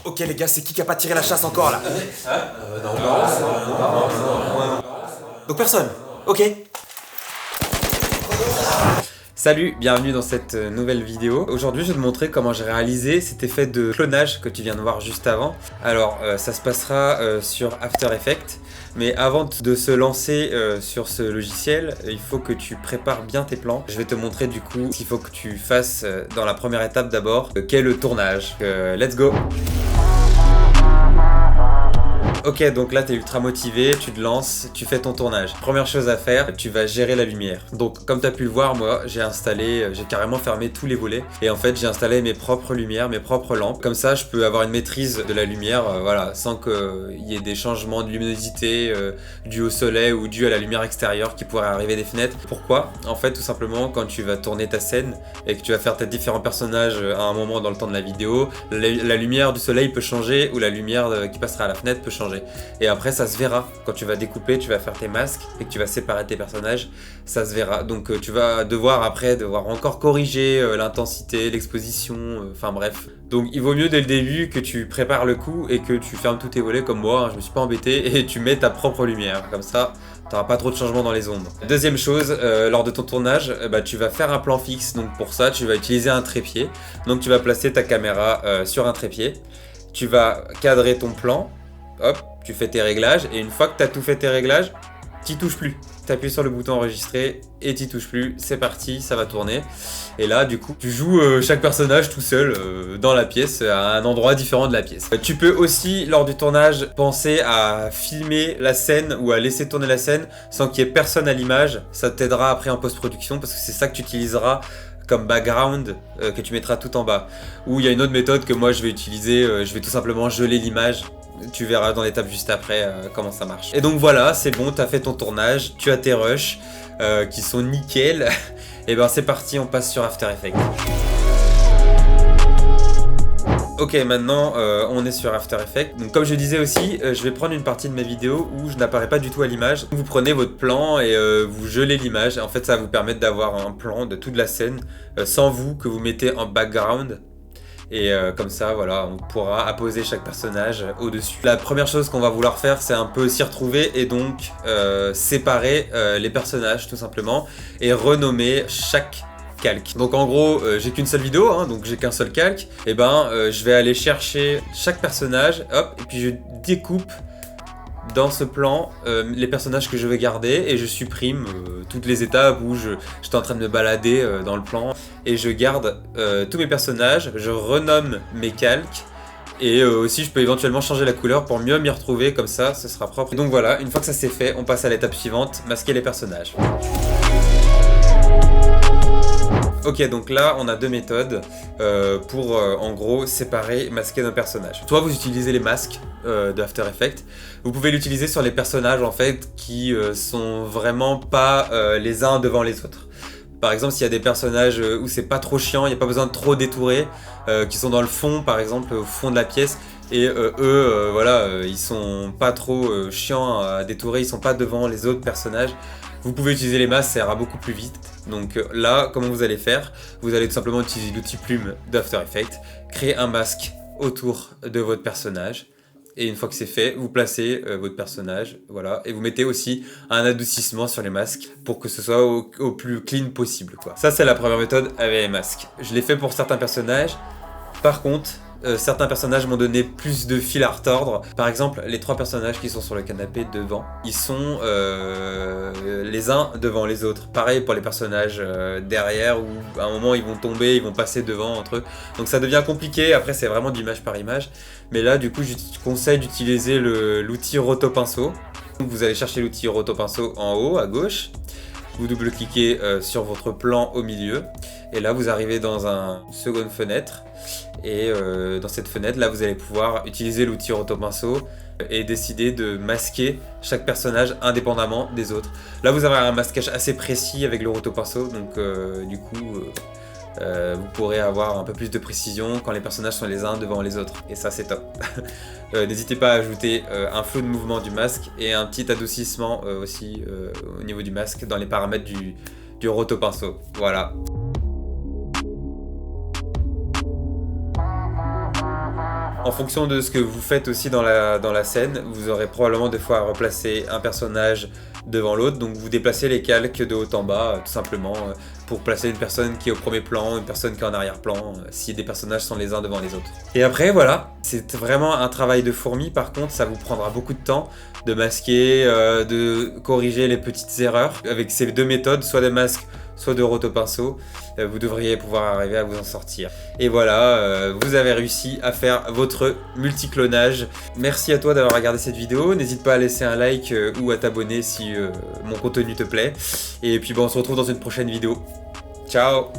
Ok les gars, c'est qui a pas tiré la chasse encore là? Non. Donc personne. Ok. Salut, bienvenue dans cette nouvelle vidéo. Aujourd'hui, je vais te montrer comment j'ai réalisé cet effet de clonage que tu viens de voir juste avant. Alors, ça se passera sur After Effects. Mais avant de se lancer sur ce logiciel, il faut que tu prépares bien tes plans. Je vais te montrer du coup ce qu'il faut que tu fasses dans la première étape d'abord, qu'est le tournage. Let's go! Ok, donc là t'es ultra motivé, tu te lances, tu fais ton tournage. Première chose à faire, tu vas gérer la lumière. Donc comme tu as pu le voir, moi j'ai carrément fermé tous les volets. Et en fait j'ai installé mes propres lumières, mes propres lampes. Comme ça je peux avoir une maîtrise de la lumière, voilà, sans qu'il y ait des changements de luminosité dus au soleil ou dus à la lumière extérieure qui pourraient arriver des fenêtres. Pourquoi? En fait tout simplement quand tu vas tourner ta scène et que tu vas faire tes différents personnages à un moment dans le temps de la vidéo, la lumière du soleil peut changer ou la lumière qui passera à la fenêtre peut changer. Et après ça se verra, quand tu vas découper, tu vas faire tes masques et que tu vas séparer tes personnages, ça se verra. Donc tu vas devoir encore corriger l'intensité, l'exposition, enfin bref. Donc il vaut mieux dès le début que tu prépares le coup et que tu fermes tous tes volets comme moi, hein, je me suis pas embêté, et tu mets ta propre lumière, comme ça t'auras pas trop de changements dans les ombres. Deuxième chose, lors de ton tournage, tu vas faire un plan fixe, donc pour ça tu vas utiliser un trépied. Donc tu vas placer ta caméra sur un trépied, tu vas cadrer ton plan. Hop, tu fais tes réglages et une fois que tu as tout fait tes réglages, t'y touches plus. Tu appuies sur le bouton enregistrer et t'y touches plus. C'est parti, ça va tourner. Et là, du coup, tu joues chaque personnage tout seul dans la pièce, à un endroit différent de la pièce. Tu peux aussi, lors du tournage, penser à filmer la scène ou à laisser tourner la scène sans qu'il y ait personne à l'image. Ça t'aidera après en post-production parce que c'est ça que tu utiliseras comme background que tu mettras tout en bas. Ou il y a une autre méthode que moi je vais utiliser, je vais tout simplement geler l'image. Tu verras dans l'étape juste après comment ça marche. Et donc voilà, c'est bon, tu as fait ton tournage, tu as tes rushs qui sont nickel. Et ben c'est parti, on passe sur After Effects. Ok, maintenant on est sur After Effects. Donc comme je disais aussi, je vais prendre une partie de mes vidéos où je n'apparais pas du tout à l'image. Vous prenez votre plan et vous gelez l'image. En fait ça va vous permettre d'avoir un plan de toute la scène sans vous, que vous mettez en background. Et comme ça, voilà, on pourra apposer chaque personnage au-dessus. La première chose qu'on va vouloir faire, c'est un peu s'y retrouver et donc séparer les personnages tout simplement et renommer chaque calque. Donc en gros, j'ai qu'une seule vidéo, hein, donc j'ai qu'un seul calque. Et je vais aller chercher chaque personnage, hop, et puis je découpe dans ce plan les personnages que je vais garder et je supprime toutes les étapes où j'étais en train de me balader dans le plan et je garde tous mes personnages, je renomme mes calques et aussi je peux éventuellement changer la couleur pour mieux m'y retrouver, comme ça ce sera propre. Donc voilà, une fois que ça c'est fait, on passe à l'étape suivante, masquer les personnages. Ok, donc là on a deux méthodes pour en gros séparer, masquer nos personnages. Soit vous utilisez les masques de After Effects, vous pouvez l'utiliser sur les personnages en fait qui sont vraiment pas les uns devant les autres. Par exemple, s'il y a des personnages où c'est pas trop chiant, il n'y a pas besoin de trop détourer, qui sont dans le fond par exemple, au fond de la pièce, et voilà, ils sont pas trop chiants à détourer, ils sont pas devant les autres personnages. Vous pouvez utiliser les masques, ça ira beaucoup plus vite. Donc là, comment vous allez faire? Vous allez tout simplement utiliser l'outil plume d'After Effects, créer un masque autour de votre personnage. Et une fois que c'est fait, vous placez votre personnage, voilà, et vous mettez aussi un adoucissement sur les masques pour que ce soit au plus clean possible, quoi. Ça, c'est la première méthode avec les masques. Je l'ai fait pour certains personnages. Par contre, certains personnages m'ont donné plus de fil à retordre. Par exemple, les trois personnages qui sont sur le canapé devant, ils sont les uns devant les autres. Pareil pour les personnages derrière, où à un moment ils vont tomber, ils vont passer devant entre eux. Donc ça devient compliqué, après c'est vraiment d'image par image. Mais là du coup je conseille d'utiliser l'outil rotopinceau. Donc vous allez chercher l'outil rotopinceau en haut à gauche. Vous double-cliquez sur votre plan au milieu et là vous arrivez dans une seconde fenêtre et dans cette fenêtre là vous allez pouvoir utiliser l'outil rotopinceau et décider de masquer chaque personnage indépendamment des autres. Là vous avez un masquage assez précis avec le rotopinceau, donc du coup vous pourrez avoir un peu plus de précision quand les personnages sont les uns devant les autres, et ça c'est top. N'hésitez pas à ajouter un flou de mouvement du masque et un petit adoucissement aussi au niveau du masque dans les paramètres du rotopinceau. Voilà. En fonction de ce que vous faites aussi dans la scène, vous aurez probablement des fois à replacer un personnage devant l'autre, donc vous déplacez les calques de haut en bas, tout simplement, pour placer une personne qui est au premier plan, une personne qui est en arrière-plan, si des personnages sont les uns devant les autres. Et après, voilà, c'est vraiment un travail de fourmi, par contre, ça vous prendra beaucoup de temps de masquer, de corriger les petites erreurs. Avec ces deux méthodes, soit de masque, soit de rotopinceau, vous devriez pouvoir arriver à vous en sortir. Et voilà, vous avez réussi à faire votre multiclonage. Merci à toi d'avoir regardé cette vidéo. N'hésite pas à laisser un like ou à t'abonner si mon contenu te plaît. Et puis bon, on se retrouve dans une prochaine vidéo. Ciao!